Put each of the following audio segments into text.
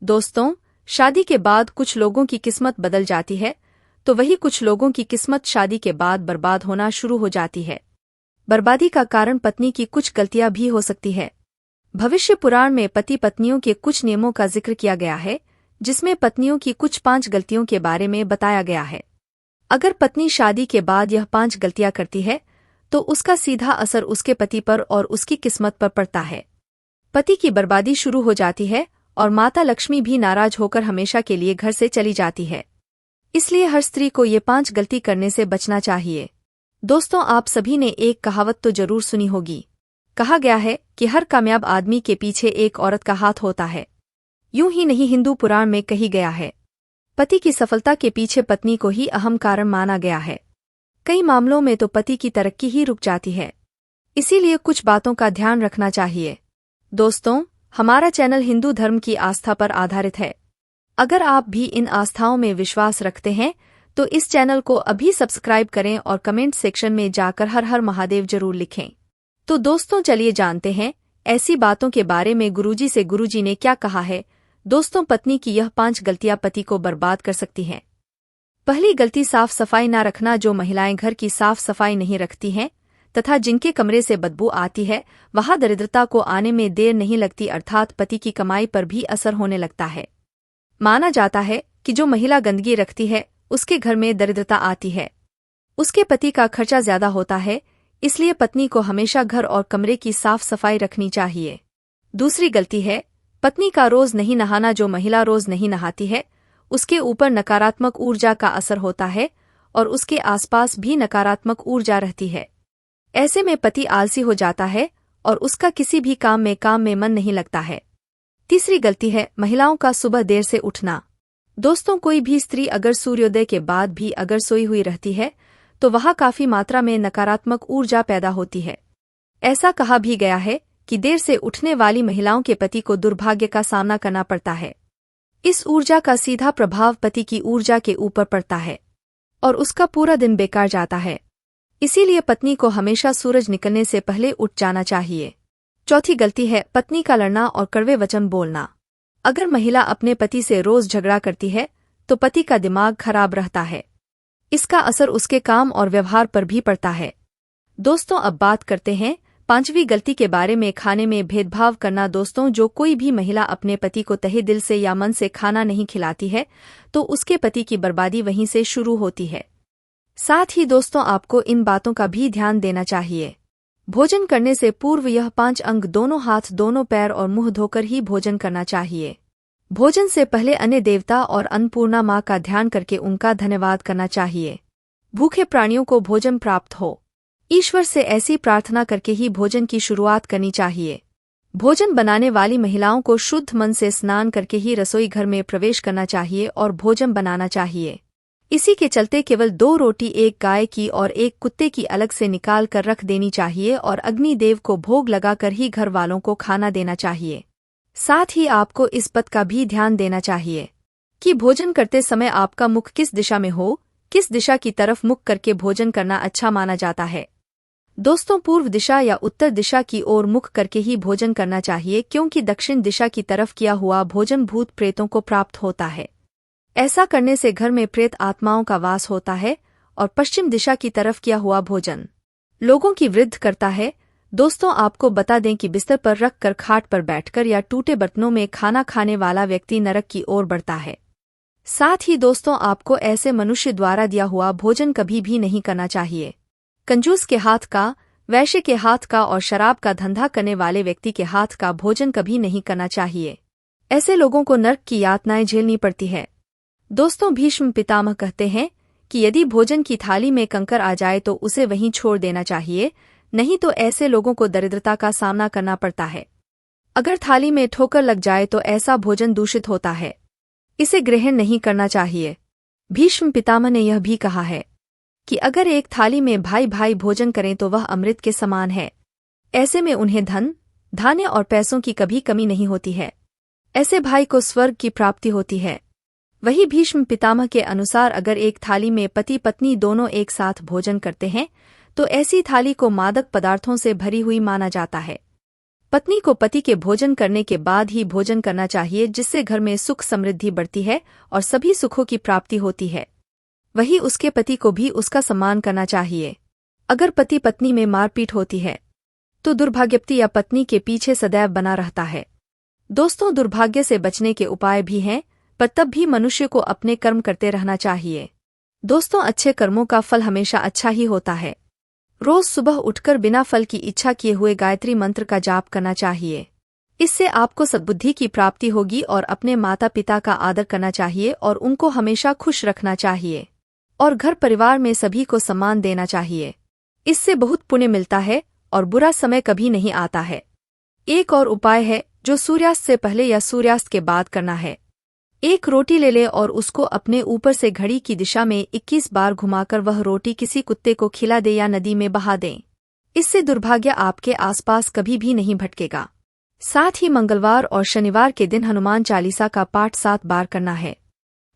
दोस्तों, शादी के बाद कुछ लोगों की किस्मत बदल जाती है, तो वही कुछ लोगों की किस्मत शादी के बाद बर्बाद होना शुरू हो जाती है। बर्बादी का कारण पत्नी की कुछ गलतियां भी हो सकती है। भविष्य पुराण में पति पत्नियों के कुछ नियमों का जिक्र किया गया है, जिसमें पत्नियों की कुछ 5 गलतियों के बारे में बताया गया है। अगर पत्नी शादी के बाद यह 5 गलतियां करती है, तो उसका सीधा असर उसके पति पर और उसकी किस्मत पर पड़ता है। पति की बर्बादी शुरू हो जाती है और माता लक्ष्मी भी नाराज होकर हमेशा के लिए घर से चली जाती है। इसलिए हर स्त्री को ये 5 गलती करने से बचना चाहिए। दोस्तों, आप सभी ने एक कहावत तो जरूर सुनी होगी। कहा गया है कि हर कामयाब आदमी के पीछे एक औरत का हाथ होता है। यूं ही नहीं, हिंदू पुराण में कही गया है, पति की सफलता के पीछे पत्नी को ही अहम कारण माना गया है। कई मामलों में तो पति की तरक्की ही रुक जाती है। इसीलिए कुछ बातों का ध्यान रखना चाहिए। दोस्तों, हमारा चैनल हिंदू धर्म की आस्था पर आधारित है। अगर आप भी इन आस्थाओं में विश्वास रखते हैं, तो इस चैनल को अभी सब्सक्राइब करें और कमेंट सेक्शन में जाकर हर हर महादेव जरूर लिखें। तो दोस्तों, चलिए जानते हैं ऐसी बातों के बारे में गुरुजी से गुरुजी ने क्या कहा है। दोस्तों, पत्नी की यह 5 गलतियां पति को बर्बाद कर सकती हैं। पहली गलती, साफ सफाई न रखना। जो महिलाएं घर की साफ सफाई नहीं रखती हैं तथा जिनके कमरे से बदबू आती है, वहां दरिद्रता को आने में देर नहीं लगती, अर्थात पति की कमाई पर भी असर होने लगता है। माना जाता है कि जो महिला गंदगी रखती है, उसके घर में दरिद्रता आती है। उसके पति का खर्चा ज्यादा होता है, इसलिए पत्नी को हमेशा घर और कमरे की साफ सफाई रखनी चाहिए। दूसरी गलती है पत्नी का रोज नहीं नहाना। जो महिला रोज नहीं नहाती है, उसके ऊपर नकारात्मक ऊर्जा का असर होता है और उसके आसपास भी नकारात्मक ऊर्जा रहती है। ऐसे में पति आलसी हो जाता है और उसका किसी भी काम में मन नहीं लगता है। तीसरी गलती है महिलाओं का सुबह देर से उठना। दोस्तों, कोई भी स्त्री अगर सूर्योदय के बाद भी अगर सोई हुई रहती है, तो वहां काफी मात्रा में नकारात्मक ऊर्जा पैदा होती है। ऐसा कहा भी गया है कि देर से उठने वाली महिलाओं के पति को दुर्भाग्य का सामना करना पड़ता है। इस ऊर्जा का सीधा प्रभाव पति की ऊर्जा के ऊपर पड़ता है और उसका पूरा दिन बेकार जाता है। इसीलिए पत्नी को हमेशा सूरज निकलने से पहले उठ जाना चाहिए। चौथी गलती है पत्नी का लड़ना और कड़वे वचन बोलना। अगर महिला अपने पति से रोज झगड़ा करती है, तो पति का दिमाग खराब रहता है। इसका असर उसके काम और व्यवहार पर भी पड़ता है। दोस्तों, अब बात करते हैं 5वीं गलती के बारे में, खाने में भेदभाव करना। दोस्तों, जो कोई भी महिला अपने पति को तहे दिल से या मन से खाना नहीं खिलाती है, तो उसके पति की बर्बादी वहीं से शुरू होती है। साथ ही दोस्तों, आपको इन बातों का भी ध्यान देना चाहिए। भोजन करने से पूर्व यह 5 अंग, दोनों हाथ, दोनों पैर और मुंह धोकर ही भोजन करना चाहिए। भोजन से पहले अन्य देवता और अन्नपूर्णा माँ का ध्यान करके उनका धन्यवाद करना चाहिए। भूखे प्राणियों को भोजन प्राप्त हो, ईश्वर से ऐसी प्रार्थना करके ही भोजन की शुरुआत करनी चाहिए। भोजन बनाने वाली महिलाओं को शुद्ध मन से स्नान करके ही रसोई घर में प्रवेश करना चाहिए और भोजन बनाना चाहिए। इसी के चलते केवल 2 रोटी, एक गाय की और एक कुत्ते की अलग से निकाल कर रख देनी चाहिए और अग्निदेव को भोग लगाकर ही घर वालों को खाना देना चाहिए। साथ ही आपको इस बात का भी ध्यान देना चाहिए कि भोजन करते समय आपका मुख किस दिशा में हो, किस दिशा की तरफ मुख करके भोजन करना अच्छा माना जाता है। दोस्तों, पूर्व दिशा या उत्तर दिशा की ओर मुख करके ही भोजन करना चाहिए, क्योंकि दक्षिण दिशा की तरफ किया हुआ भोजन भूत प्रेतों को प्राप्त होता है। ऐसा करने से घर में प्रेत आत्माओं का वास होता है और पश्चिम दिशा की तरफ किया हुआ भोजन लोगों की वृद्धि करता है। दोस्तों, आपको बता दें कि बिस्तर पर रखकर, खाट पर बैठकर या टूटे बर्तनों में खाना खाने वाला व्यक्ति नरक की ओर बढ़ता है। साथ ही दोस्तों, आपको ऐसे मनुष्य द्वारा दिया हुआ भोजन कभी भी नहीं करना चाहिए। कंजूस के हाथ का, वैश्य के हाथ का और शराब का धंधा करने वाले व्यक्ति के हाथ का भोजन कभी नहीं करना चाहिए। ऐसे लोगों को नरक की यातनाएं झेलनी पड़ती है। दोस्तों, भीष्म पितामह कहते हैं कि यदि भोजन की थाली में कंकर आ जाए तो उसे वहीं छोड़ देना चाहिए, नहीं तो ऐसे लोगों को दरिद्रता का सामना करना पड़ता है। अगर थाली में ठोकर लग जाए तो ऐसा भोजन दूषित होता है, इसे ग्रहण नहीं करना चाहिए। भीष्म पितामह ने यह भी कहा है कि अगर एक थाली में भाई भाई भोजन करें तो वह अमृत के समान है। ऐसे में उन्हें धन, धान्य और पैसों की कभी कमी नहीं होती है। ऐसे भाई को स्वर्ग की प्राप्ति होती है। वही भीष्म पितामह के अनुसार अगर एक थाली में पति पत्नी दोनों एक साथ भोजन करते हैं, तो ऐसी थाली को मादक पदार्थों से भरी हुई माना जाता है। पत्नी को पति के भोजन करने के बाद ही भोजन करना चाहिए, जिससे घर में सुख समृद्धि बढ़ती है और सभी सुखों की प्राप्ति होती है। वही उसके पति को भी उसका सम्मान करना चाहिए। अगर पति पत्नी में मारपीट होती है तो दुर्भाग्यपति या पत्नी के पीछे सदैव बना रहता है। दोस्तों, दुर्भाग्य से बचने के उपाय भी हैं, पर तब भी मनुष्य को अपने कर्म करते रहना चाहिए। दोस्तों, अच्छे कर्मों का फल हमेशा अच्छा ही होता है। रोज सुबह उठकर बिना फल की इच्छा किए हुए गायत्री मंत्र का जाप करना चाहिए। इससे आपको सद्बुद्धि की प्राप्ति होगी और अपने माता पिता का आदर करना चाहिए और उनको हमेशा खुश रखना चाहिए और घर परिवार में सभी को सम्मान देना चाहिए। इससे बहुत पुण्य मिलता है और बुरा समय कभी नहीं आता है। एक और उपाय है जो सूर्यास्त से पहले या सूर्यास्त के बाद करना है। एक रोटी ले लें और उसको अपने ऊपर से घड़ी की दिशा में 21 बार घुमाकर वह रोटी किसी कुत्ते को खिला दे या नदी में बहा दें। इससे दुर्भाग्य आपके आसपास कभी भी नहीं भटकेगा। साथ ही मंगलवार और शनिवार के दिन हनुमान चालीसा का पाठ 7 बार करना है।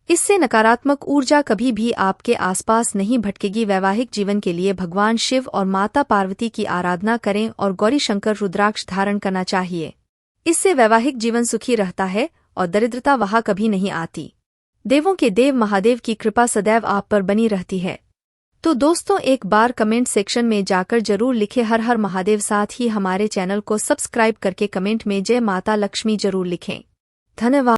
इससे नकारात्मक ऊर्जा कभी भी आपके आसपास नहीं भटकेगी। वैवाहिक जीवन के लिए भगवान शिव और माता पार्वती की आराधना करें और गौरी शंकर रुद्राक्ष धारण करना चाहिए। इससे वैवाहिक जीवन सुखी रहता है और दरिद्रता वहां कभी नहीं आती। देवों के देव महादेव की कृपा सदैव आप पर बनी रहती है। तो दोस्तों, एक बार कमेंट सेक्शन में जाकर जरूर लिखें हर हर महादेव। साथ ही हमारे चैनल को सब्सक्राइब करके कमेंट में जय माता लक्ष्मी जरूर लिखें। धन्यवाद।